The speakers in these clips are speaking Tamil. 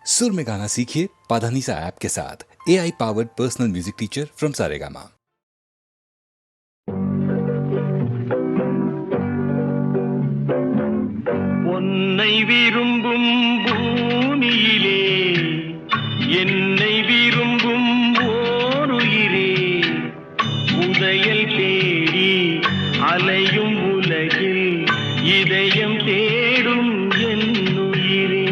सुर में गाना सीखिए पाधानीसा ऐप के साथ। AI powered personal music teacher from Saregama. உன்னை விரும்பும் பூமியிலே என்னை விரும்பும் ஓருயிரே, உதயல் தேடி அலையும் உலகில் இதயம் தேடும் என்னுயிரே.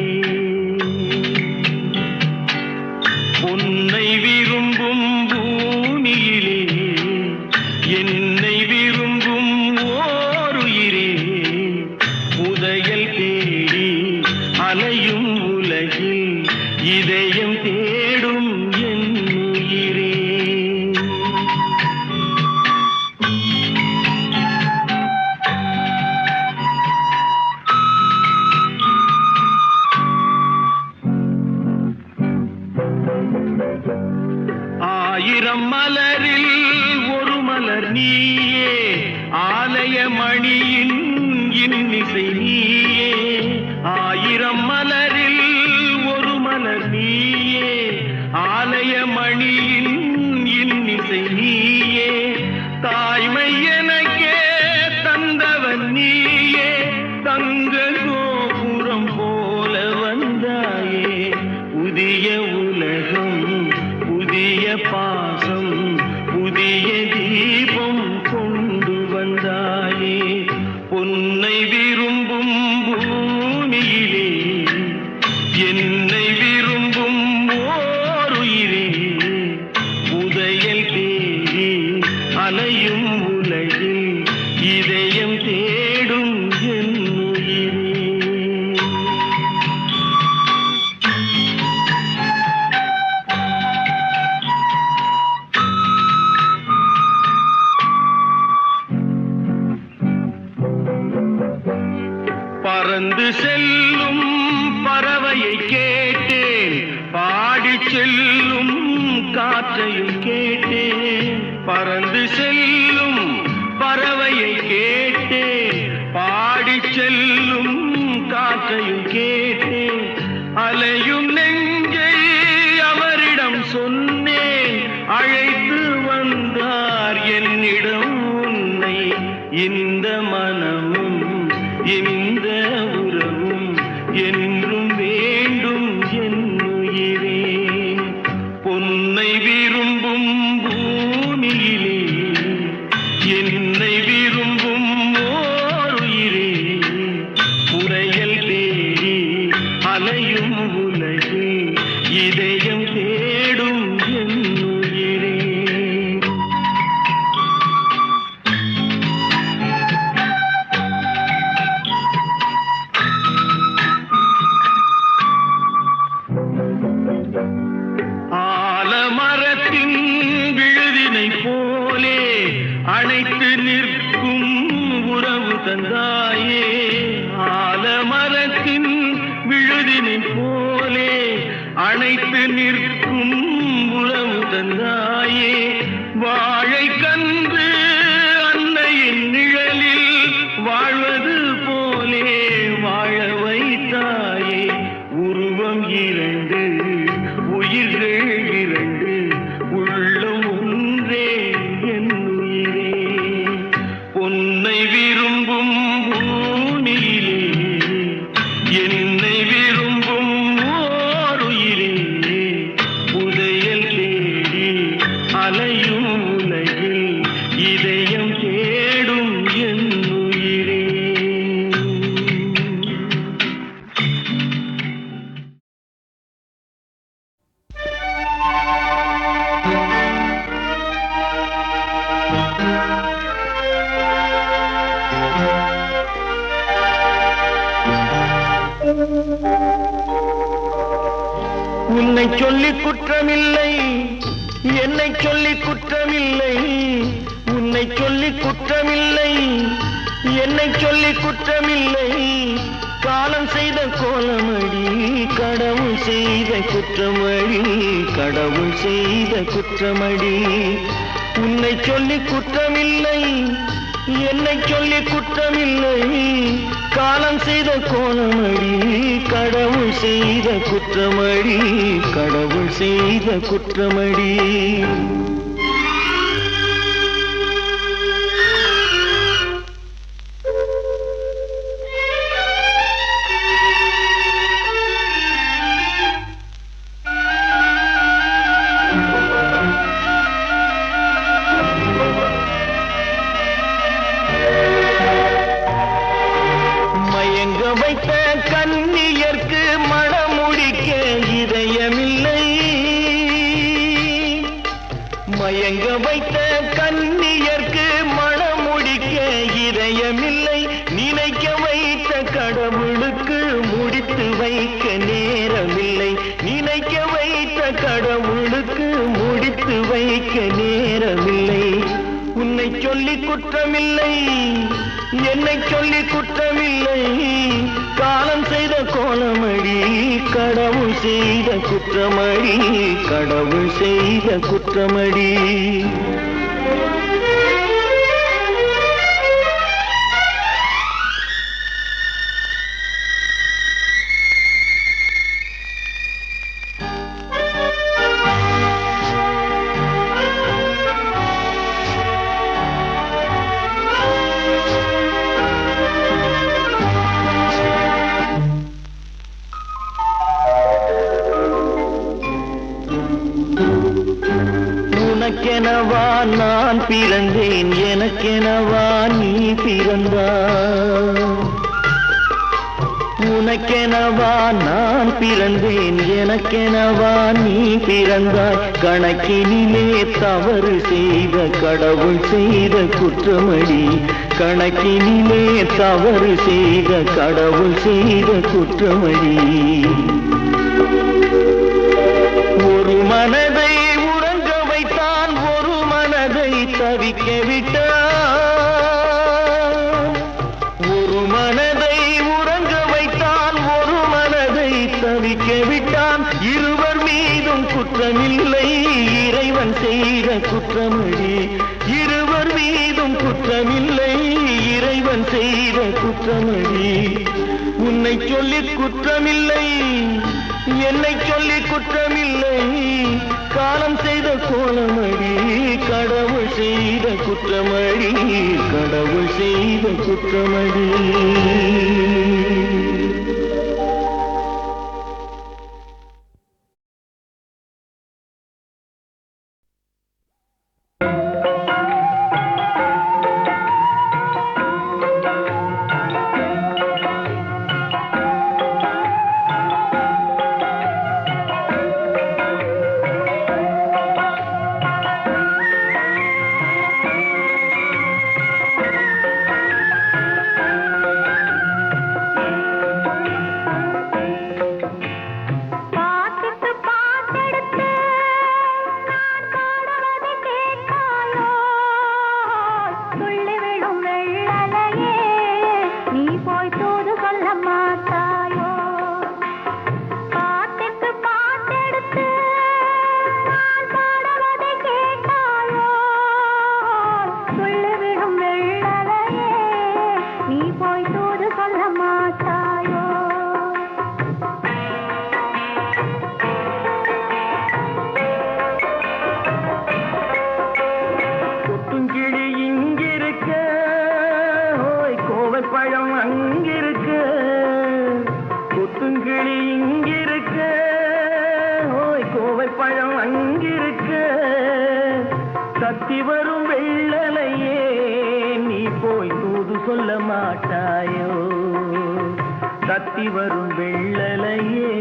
உன்னை விரும்பும் பூமியிலே என்னை விரும்பும் ஓருயிரே, உதயல் தேடி அலையும் உலகில் இதயம் தேடும் என்னுயிரே. ஆயிரம் மலரில் ஒரு மலர் நீயே, ஆலய மணியின் இன்னிசை நீயே. ஆயிரம் மலரில் ஒரு மலர் நீயே, ஆலய மணியின் இன்னிசை நீயே. தாய்மை எனக்கே தந்தவன் நீயே, தங்க கோபுரம் போல வந்தாயே. புதிய உலகம் புதிய பாசம் புதிய தீபம் கொண்டு வந்தாயே. பொன்னை விரும்பும் பூமியிலே என்னை விரும்பும் ஓருயிரே, உதயல் தேடி அலையும் உலகில் இதயம் தேடும் என்னுயிரே. பறந்து செல்லும் பறவையை கேட்டேன், பாடிச் செல்லும் காற்றையும் கேட்டேன். பறந்து செல்லும் பறவையை கேட்டேன், பாடிச் செல்லும் காற்றையும் கேட்டேன். அலையும் நெஞ்சை அவரிடம் சொன்னேன், அழைத்து வந்தார் என்னிடம் உன்னை. இந்த மனமும் இந்த உறவும் என்றும் வேண்டும் என்னுயிரே. பொன்னை விரும்பும் பூமியிலே என்னை விரும்பும் ஓருயிரே, உரையல் தேடி அலையும் உலகில் இதயம் தேடும் என்னுயிரே. ஆலமரத்தின் விழுதினை போலே அணைத்து நிற்கும் உறவு தந்தாயே. ஆலமரத்தின் விழுதினை போலே அணைத்து நிற்கும் உறவு தந்தாயே. வாழை கன்று அன்னையின் நிழலில் வாழ்வது போலே வாழ வைத்தாயே. உருவம் இரண்டு உயிர்கள் இரண்டு, உள்ளம் ஒன்றே என்னுயிரே. பொன்னை விரும்பும் பூமியிலே என்னை விரும்பும் ஓருயிரே, உதயல் தேடி அலையும் உலகில் இதயம் தேடும் என்னுயிரே. உன்னை சொல்லி குற்றமில்லை, என்னை சொல்லி குற்றமில்லை. உன்னை சொல்லி குற்றமில்லை, என்னை சொல்லி குற்றமில்லை. காலம் செய்த கோலமடி, கடவுள் செய்த குற்றமடி, கடவுள் செய்த குற்றமடி. உன்னை சொல்லி குற்றமில்லை, என்னை சொல்லி குற்றமில்லை, காலம் செய்த கோலமடி, கடவுள் செய்த குற்றமடி, கடவுள் செய்த குற்றமடி. வைத்த கன்னியர்க்கு மணமுடிக்க இதயமில்லை, மயங்க வைத்த கன்னியர்க்கு மணமுடிக்க இதயமில்லை, நினைக்க வைத்த கடவுளுக்கு முடித்து வைக்க நேரமில்லை, நினைக்க வைத்த கடவுளுக்கு முடித்து வைக்க நேரமில்லை. உன்னை சொல்லி குற்றமில்லை, என்னை சொல்லி குற்றமில்லை, காலம் செய்த கோலமடி, கடவுள் செய்த குற்றமடி, கடவுள் செய்த குற்றமடி. உனக்கெனவா நான் பிறந்தேன், எனக்கெனவா நீ பிறந்தாய், உனக்கெனவா நான் பிறந்தேன், எனக்கெனவா நீ பிறந்தாய், கணக்கினிலே தவறு செய்த கடவுள் செய்த குற்றமடி, கணக்கினிலே தவறு செய்த கடவுள் செய்த குற்றமடி. ஒரு மனதை உறங்க வைத்தான், ஒரு மனதை தவிக்க விட்டான், ஒரு மனதை உறங்க வைத்தான், ஒரு மனதை தவிக்க விட்டான், இருவர் மீதும் குற்றமில்லை, இறைவன் செய்த குற்றமடி, இருவர் மீதும் குற்றமில்லை, இறைவன் செய்த குற்றமடி. உன்னை சொல்லி குற்றமில்லை, என்னை சொல்லி குற்றமில்லை, காலம் செய்த கோலமடி, கடவுள் செய்த குற்றமடி, கடவுள் செய்த குற்றமடி. தத்தி வரும் வெள்ளலையே நீ போய் தூது சொல்ல மாட்டாயோ, தத்தி வரும் வெள்ளலையே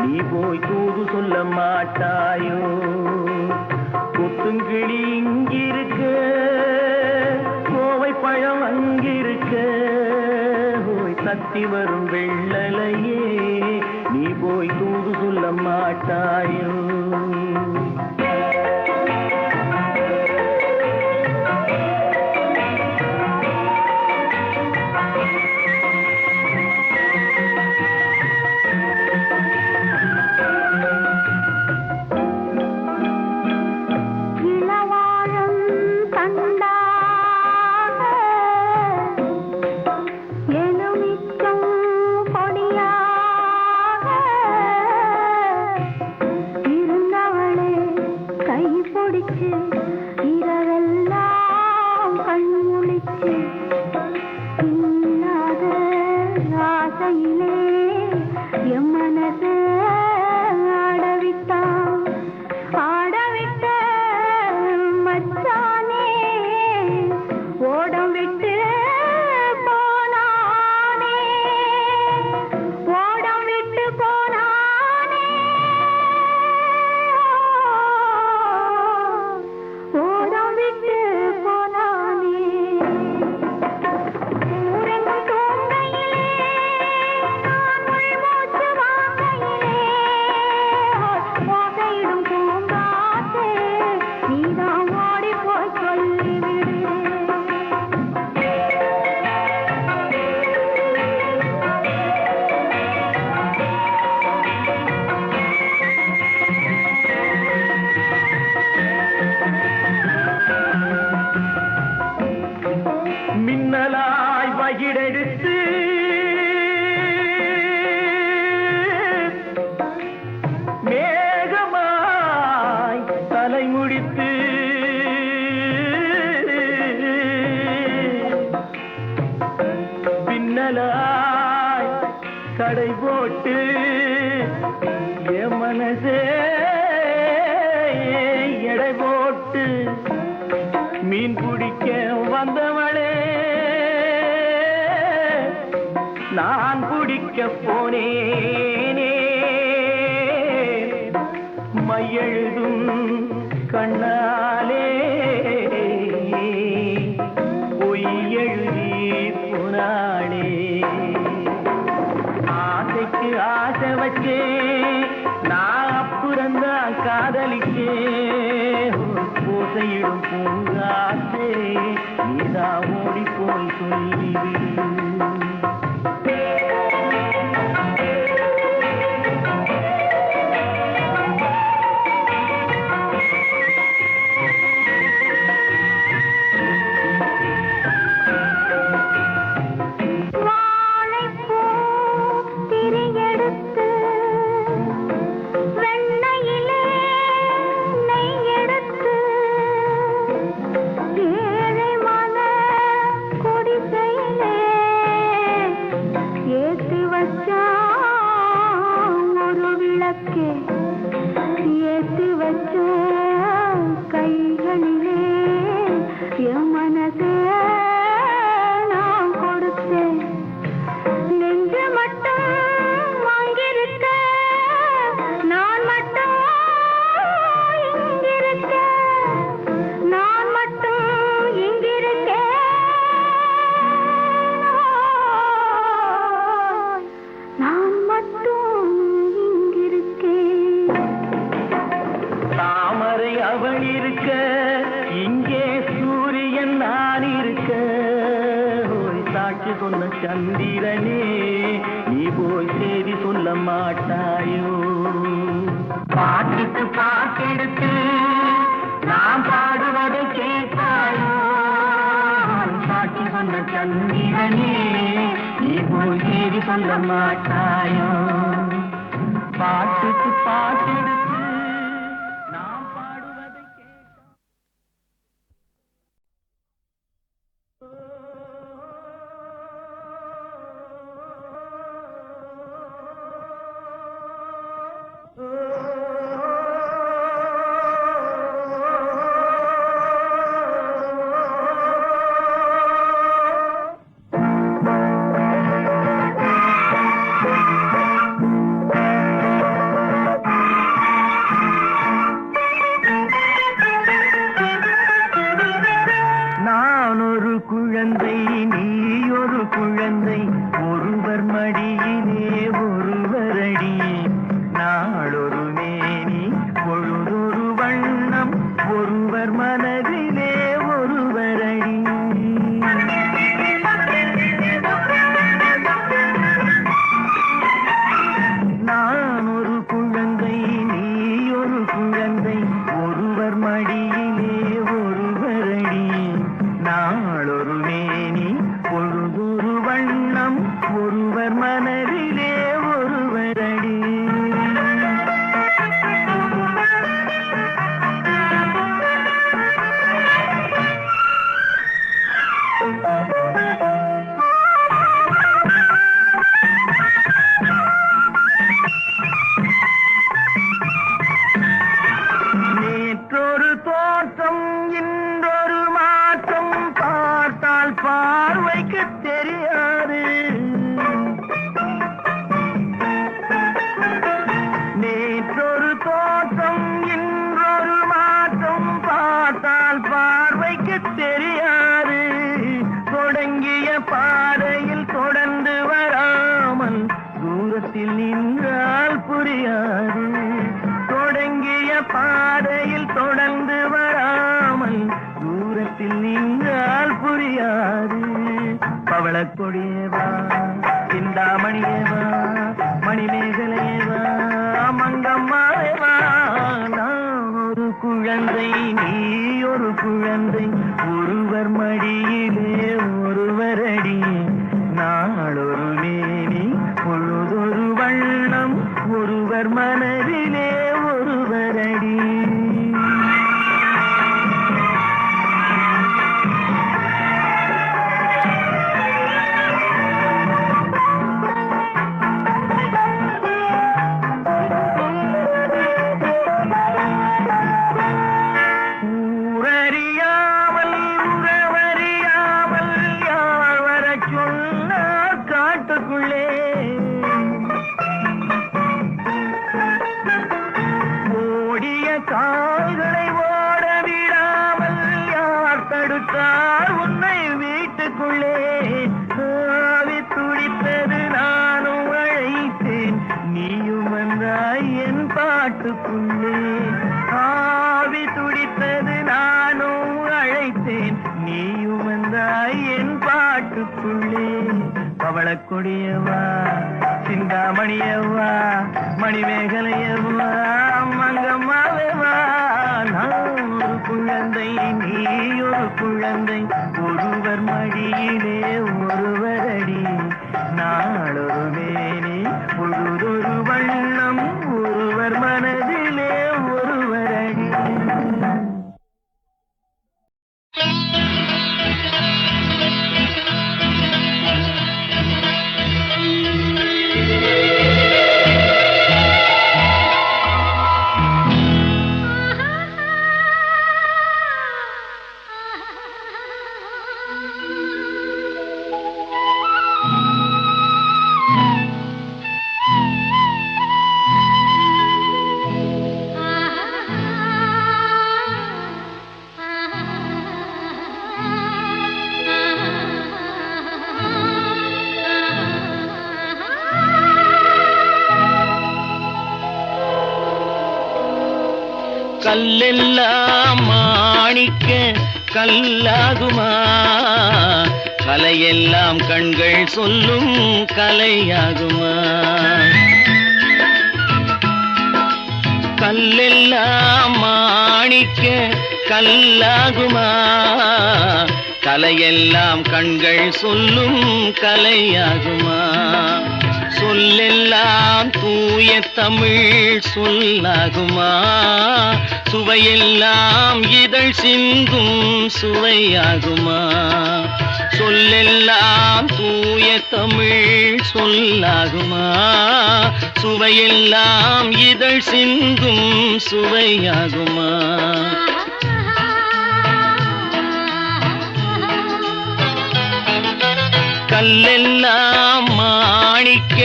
நீ போய் தூது சொல்ல மாட்டாயோ. கொத்துங்கிளி இங்கிருக்க, கோவை பழம் அங்கிருக்க, தத்தி வரும் வெள்ளலையே நீ போய் தூது சொல்ல மாட்டாயோ. இளவாழம் தண்டாக தடை போட்டு என் மனசே எடை போட்டு மீன் பிடிக்க வந்தவளே நான் பிடிக்க போனேனே மையெழுதும் கண்ணாலே பொய் எழுதி போனாளே ஆசைக்கு ஆசை வச்சே நான் அப்புறந்தான் காதலிக்கே பூசையிடும் பூங்காசே நீதான் ஓடி போய் சொல்லிடு ஏத்து வச்ச கைகளிலே என் மனசே நான் கொடுத்தேன் நெஞ்சு மட்டும் வாங்கியிருக்க நான் மட்டும் இங்கிருக்க நான் மட்டும் இங்கிருக்கேன் நான் மட்டும் தாமரை அவள் இருக்க இங்கே சூரியன் நான் இருக்க சாட்சி சொன்ன சந்திரனே நீ போய் செய்தி சொல்ல மாட்டாயோ பாட்டுக்கு பாட்டெடுத்து நான் பாடுவதை கேட்டாயோ சாட்சி சொன்ன சந்திரனே நீ போய் செய்தி சொல்ல மாட்டாயோ பாட்டுக்கு பாட்டெடுத்து குழந்தை நீ ஒரு குழந்தை ஒருவர் மடியிலே ஒருவரடி நாளொரு மேனி பொழுதொரு வண்ணம் ஒருவர் மனதிலே ஒருவரடி நான் ஒரு குழந்தை நீ ஒரு குழந்தை ஒருவர் மடியிலே ஒருவரடி நாளொரு மேனி பொழுதொரு வண்ணம் ஒருவர் மனதிலே ஒருவரடி நேற்றொரு தோற்றம் இன்றொரு மாற்றம் பார்த்தால் பார்வைக்கு தெரியாது நேற்றொரு தோற்றம் இன்றொரு மாற்றம் பார்த்தால் பார்வைக்கு தெரியாது தொடங்கிய பாதையில் தொடர்ந்து வராமல் தூரத்தில் நின்றால் புரியாது தொடங்கிய பாதையில் தொடர்ந்து வராமல் தூரத்தில் நின்றால் புரியாது பவளக்கொடியேவா சிந்தாமணியேவா மணிமேகலையேவா மங்கம்மாவேவா நான் ஒரு குழந்தை நீ ஒரு குழந்தை ஒருவர் மடியிலே ஒருவரடி நாளொரு மேனி பொழுதொரு வண்ணம் ஒருவர் மனதிலே ஒருவரடி பாட்டுக்குள்ளே ஆவி துடித்தது நானும் அழைத்தேன் நீயும் வந்தாய் என் பாட்டுக்குள்ளே பவளக்கொடியவா சிந்தாமணியவா மணிமேகலையவா மங்கம்மாவேவா நான் ஒரு குழந்தை நீ ஒரு குழந்தை ஒருவர் மடியிலே ஒருவரடி நாளொரு மேனி பொழுதொரு வண்ணம் ஒருவர் மனதிலே ஒருவரடி. கல்லெல்லாம் மாணிக்க கல்லாகுமா கலையெல்லாம் கண்கள் சொல்லும் கலையாகுமா கல்லெல்லாம் மாணிக்க கல்லாகுமா கலையெல்லாம் கண்கள் சொல்லும் கலையாகுமா சொல்லெல்லாம் தூய தமிழ் சொல்லாகுமா சுவையெல்லாம் இதழ் சிந்தும் சுவையாகுமா சொல்லெல்லாம் தூய தமிழ் சொல்லாகுமா சுவையெல்லாம் இதழ் சிந்தும் சுவையாகுமா கல்லெல்லாம் மாணிக்க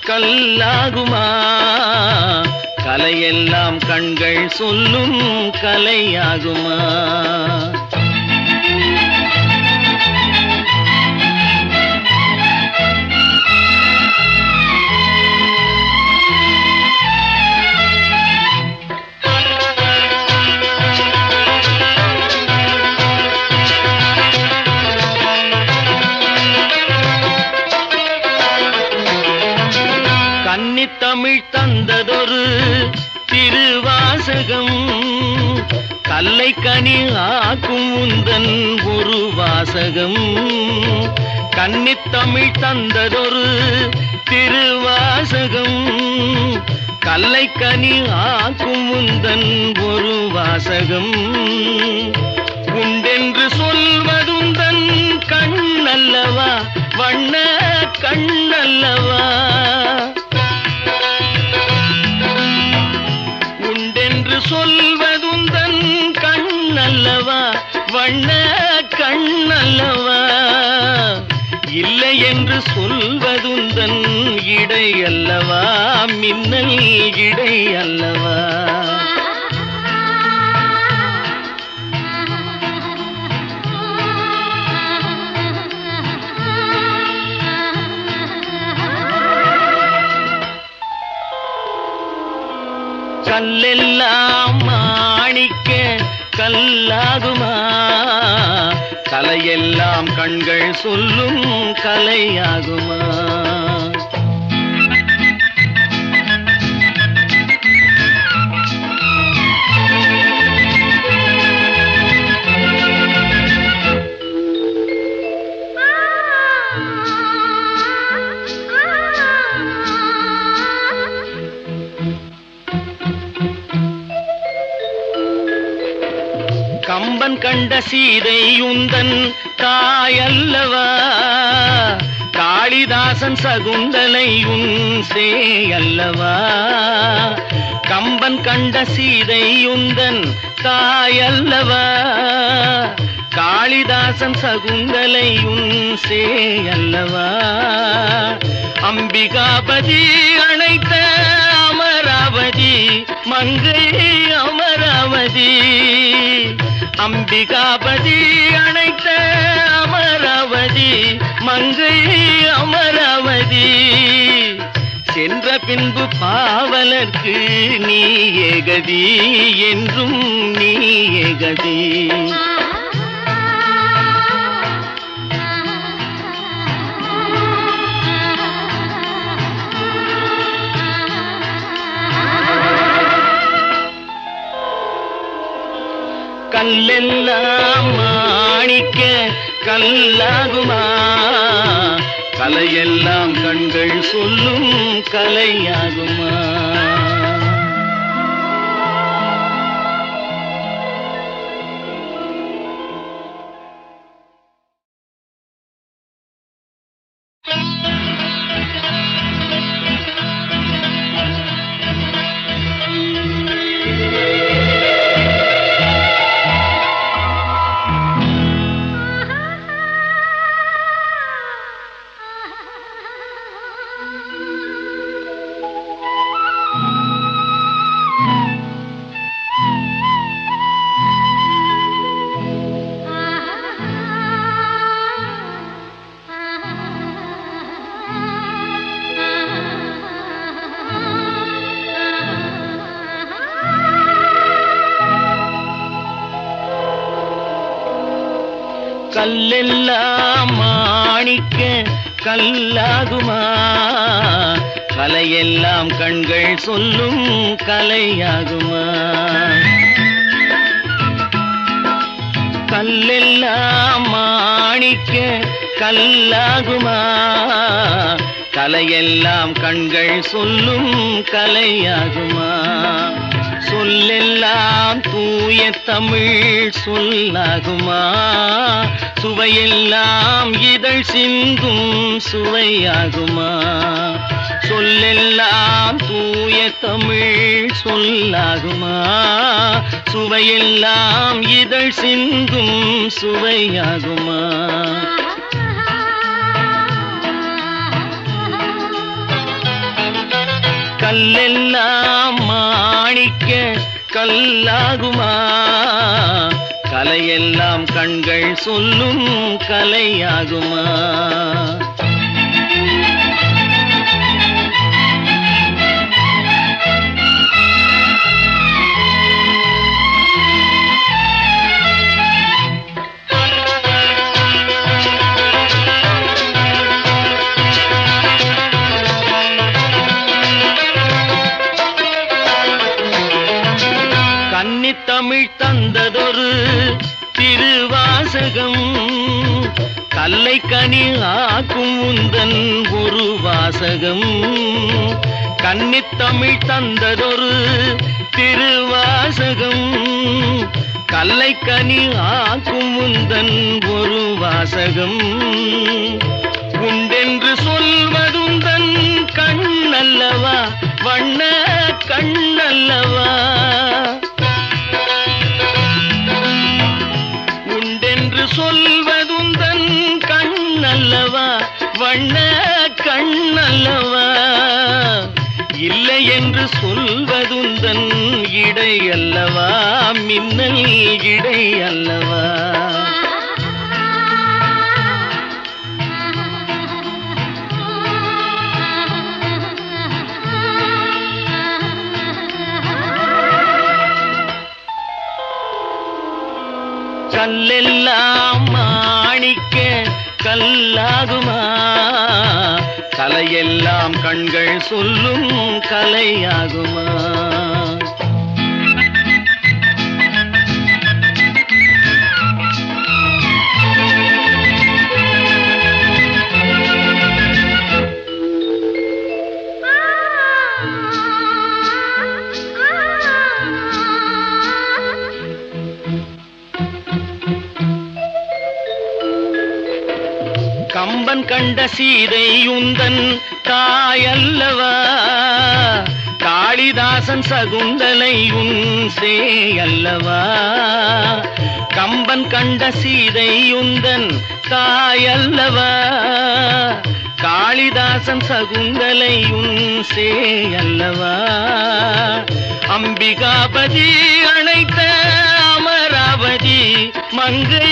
கல்லாகுமா கலையெல்லாம் கண்கள் சொல்லும் கலையாகுமா தமிழ் தந்ததொரு திருவாசகம் கல்லை கனி ஆக்கும் உந்தன் ஒரு வாசகம் கன்னித்தமிழ் தந்ததொரு திருவாசகம் கல்லை கனி ஆக்கும் உந்தன் ஒரு வாசகம் உண்டென்று சொல்வதுந்தன் கண்ணல்லவா வண்ண கண்ணல்லவா சொல்வதுந்தன் கண்ணல்லவா வண்ண கண்ணல்லவா இல்லை என்று சொல்வதுந்தன் இடை அல்லவா மின்னல் இடை அல்லவா கல்லெல்லாம் மாணிக்க கல்லாகுமா கலையெல்லாம் கண்கள் சொல்லும் கலையாகுமா கம்பன் கண்ட சீதை உந்தன் தாயல்லவா காளிதாசன் சகுந்தலை உன் சேயல்லவா கம்பன் கண்ட சீதை உந்தன் தாயல்லவா காளிதாசன் சகுந்தலை உன் சேயல்லவா அம்பிகாபதி அணைத்த அமராவதி மங்கை அமராவதி அம்பிகாபதி அணைத்த அமராவதி மங்கை அமராவதி சென்ற பின்பு பாவலர்க்கு நீ ஏகதி என்றும் நீ ஏகதி. கல்லெல்லாம் மாணிக்க கல்லாகுமா, கலையெல்லாம் கண்கள் சொல்லும் கலையாகுமா. கல்லெல்லாம் மாணிக்க கல்லாகுமா, கலையெல்லாம் கண்கள் சொல்லும் கலையாகுமா. கல்லெல்லாம் மாணிக்க கல்லாகுமா, கலையெல்லாம் கண்கள் சொல்லும் கலையாகுமா. சொல்லெல்லாம் தூய தமிழ் சொல்லாகுமா, சுவையெல்லாம் இதழ் சிந்தும் சுவையாகுமா. சொல்லெல்லாம் தூய தமிழ் சொல்லாகுமா, சுவையெல்லாம் இதழ் சிந்தும் சுவையாகுமா. கல்லெல்லாம் மாணிக்க கல்லாகுமா, கலையெல்லாம் கண்கள் சொல்லும் கலையாகுமா. தமிழ் தந்ததொரு திருவாசகம், கல்லை கனி ஆக்கும் உந்தன் ஒரு வாசகம். கன்னித்தமிழ் தந்ததொரு திருவாசகம், கல்லை கனி ஆக்கும் உந்தன் ஒரு வாசகம். உண்டென்று சொல்வதுந்தன் கண்ணல்லவா, வண்ண கண்ணல்லவா. சொல்வதுந்தன் கண்ணல்லவா, வண்ண கண்ணல்லவா. இல்லை என்று சொல்வதுந்தன் இடை அல்லவா, மின்னல் இடை அல்லவா. கல்லெல்லாம் மாணிக்க கல்லாகுமா, கலையெல்லாம் கண்கள் சொல்லும் கலையாகுமா. கம்பன் கண்ட சீதை உந்தன் தாயல்லவா, காளிதாசன் சகுந்தலை உன் சேயல்லவா. கம்பன் கண்ட சீதை உந்தன் தாயல்லவா, காளிதாசன் சகுந்தலை உன் சேயல்லவா. அம்பிகாபதி அழைத்த அமராவதி மங்கை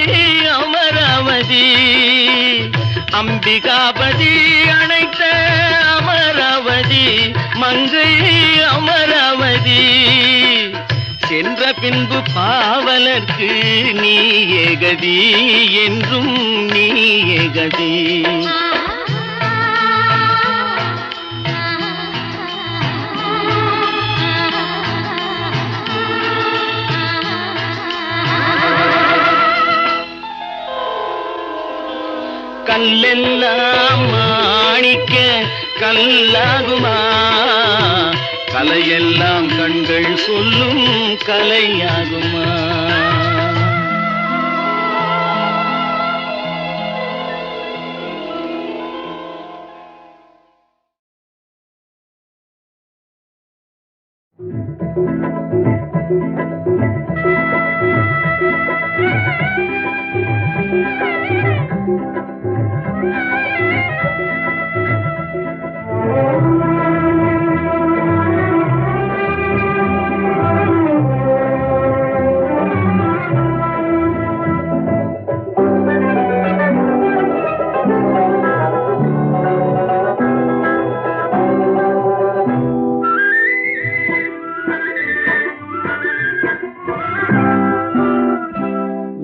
அமராவதி, அம்பிகாபதி அணைத்த அமராவதி மங்கை அமராவதி சென்ற பின்பு பாவலர்க்கு நீ ஏகதி என்றும் நீ ஏகதி. கல்லெல்லாம் மாணிக்க கல்லாகுமா கலையெல்லாம் கண்கள் சொல்லும் கலையாகுமா.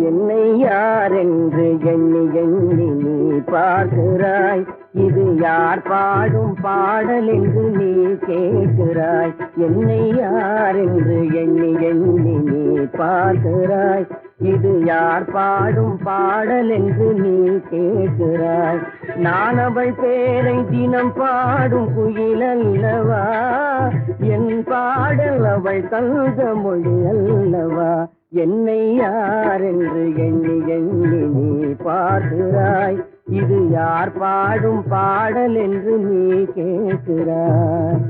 என்னை யாரென்று எண்ணி எண்ணி நீ பார்க்கிறாய், இது யார் பாடும் பாடல் என்று நீ கேட்கிறாய். என்னை யாரென்று எண்ணி எண்ணி நீ பார்க்கிறாய், இது யார் பாடும் பாடல் என்று நீ கேட்கிறாய். நான் அவள் பேரை தினம் பாடும் குயில் அல்லவா, என் பாடல் அவள் தந்த மொழி அல்லவா. என்னை யாரென்று எண்ணி எண்ணி நீ பார்க்கிறாய், இது யார் பாடும் பாடல் என்று நீ கேட்கிறாய்.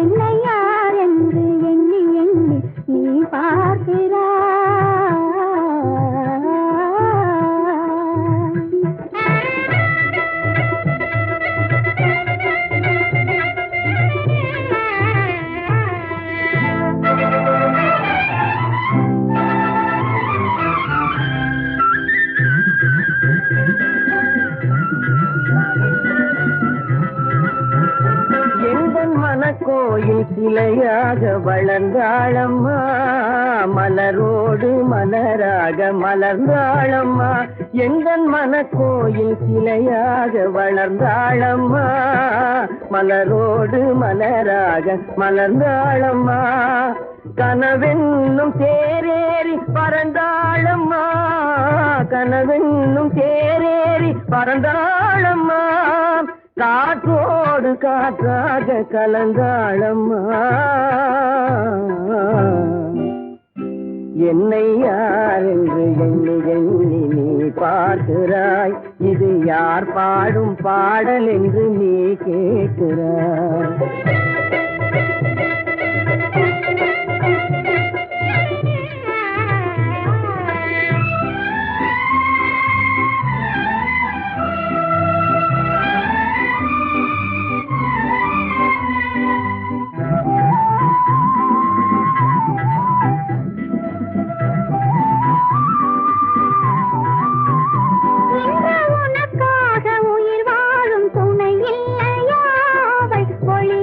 என்னை யாரென்று எண்ணி எண்ணி நீ பார்க்கிறாய். கோயில் சிலையாக வளர்ந்தாளம்மா, மலரோடு மலராக மலர்ந்தாளம்மா. எங்கள் மனக்கோயில் சிலையாக வளர்ந்தாளம்மா, மலரோடு மலராக மலர்ந்தாளம்மா. கனவென்னும் தேரேறி பறந்தாளம்மா, கனவென்னும் தேரேறி பறந்தாளம்மா. காற்றோடு காற்றாக கலந்தாளம்மா. என்னை யாரென்று எண்ணி எண்ணி நீ பார்க்கிறாய், இது யார் பாடும் பாடல் என்று நீ கேட்கிறாய். உனக்காக உயிர் வாழும் துணை இல்லையா, ஒளி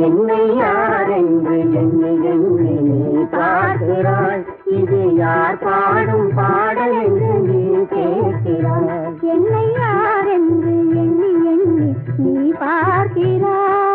என்னை யார் என்று எண்ணி எண்ணி நீ பார்க்கிறாய். இது யார் பாடும் பாடல் என்று நீ கேட்கிறாய். என்னை யார் என்று எண்ணி எண்ணி நீ பார்க்கிறாய்.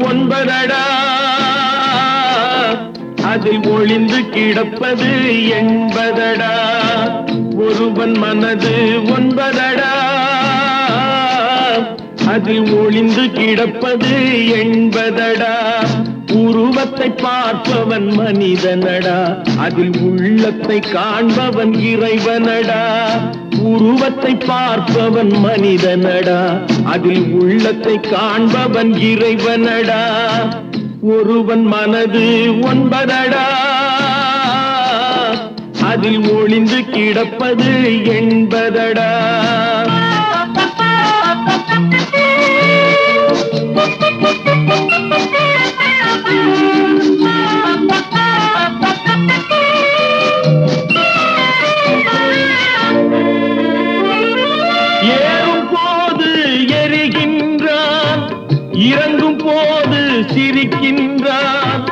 ஒன்பதடா, அதில் ஒளிந்து கிடப்பது எண்பதடா. ஒருவன் மனது ஒன்பதடா, அதில் ஒளிந்து கிடப்பது எண்பதடா. உருவத்தை பார்ப்பவன் மனிதனடா, அதில் உள்ளத்தை காண்பவன் இறைவனடா. உருவத்தை பார்ப்பவன் மனிதனடா, அதில் உள்ளத்தை காண்பவன் இறைவனடா. ஒருவன் மனது ஒன்பதடா, அதில் ஒளிந்து கிடப்பது எண்பதடா. ஏறும் போது எரிகின்றான், இறங்கும் போது சிரிக்கின்றான்.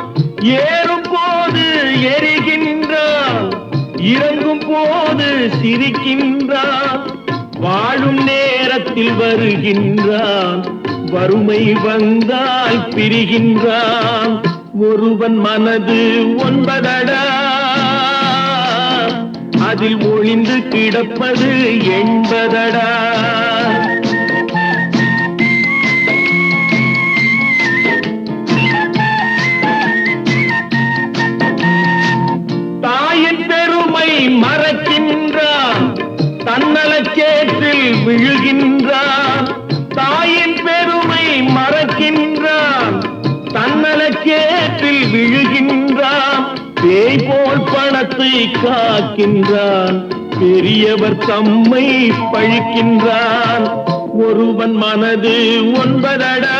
ஏறும் போது எரிகின்றான், இறங்கும் போது சிரிக்கின்றான். வாழும் நேரத்தில் வருகின்றான், வறுமை வந்தால் பிரிகின்றான். ஒருவன் மனது ஒன்பதடா, அதில் ஒளிந்து கிடப்பது எண்பதடா. தாயின் பெருமை மறக்கின்றான், தன்னலச்சேற்றில் விழுகின்றான். தாயின் பெருமை மறக்கின்றான், தன்னலச்சேற்றில் விழுகின்றான். பேய் போல் பணத்தை காக்கின்றான், பெரியவர் தம்மை பழிக்கின்றான். ஒருவன் மனது ஒன்பதடா,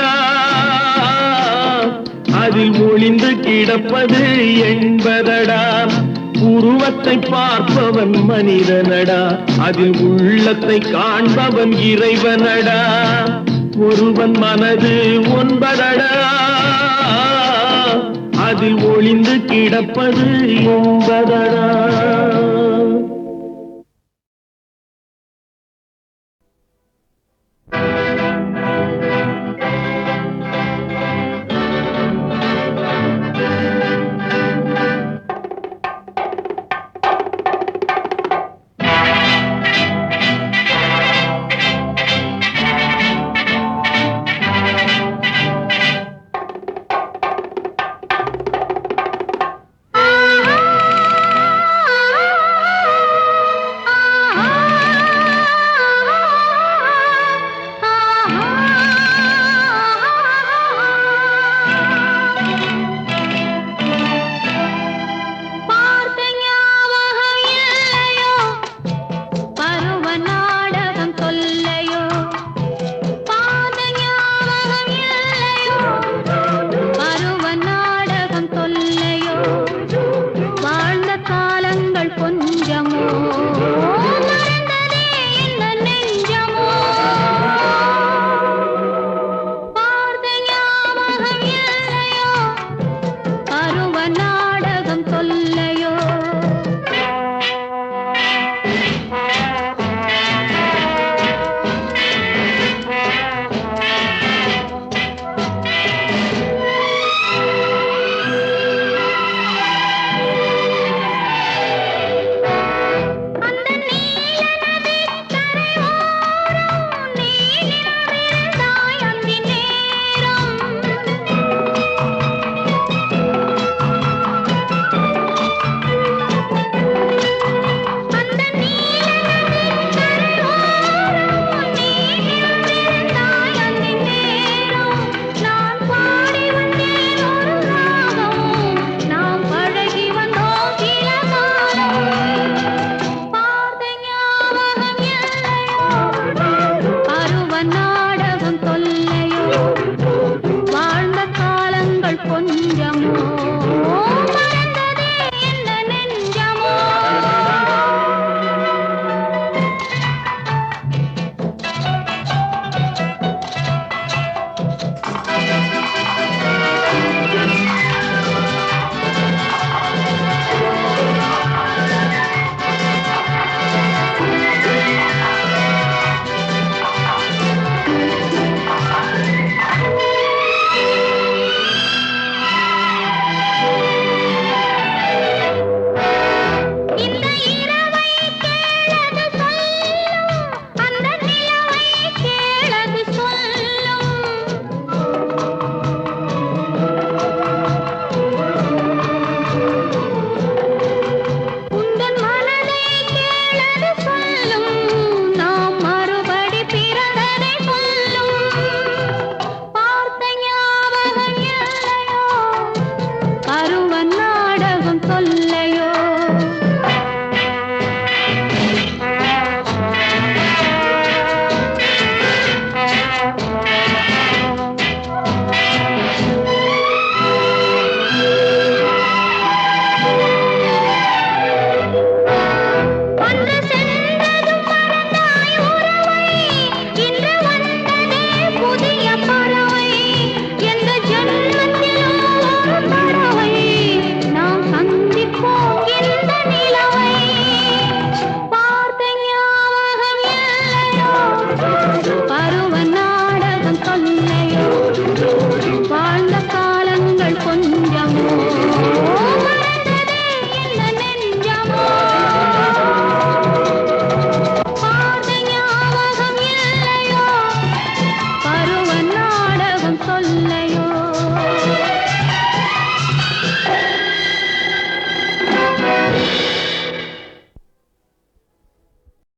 அதில் ஒளிந்து கிடப்பது எண்பதடா. உருவத்தை பார்ப்பவன் மனிதனடா, அதில் உள்ளத்தை காண்பவன் இறைவனடா. ஒருவன் மனது ஒன்பதடா, அதில் ஒளிந்து கிடப்பது எண்பதடா.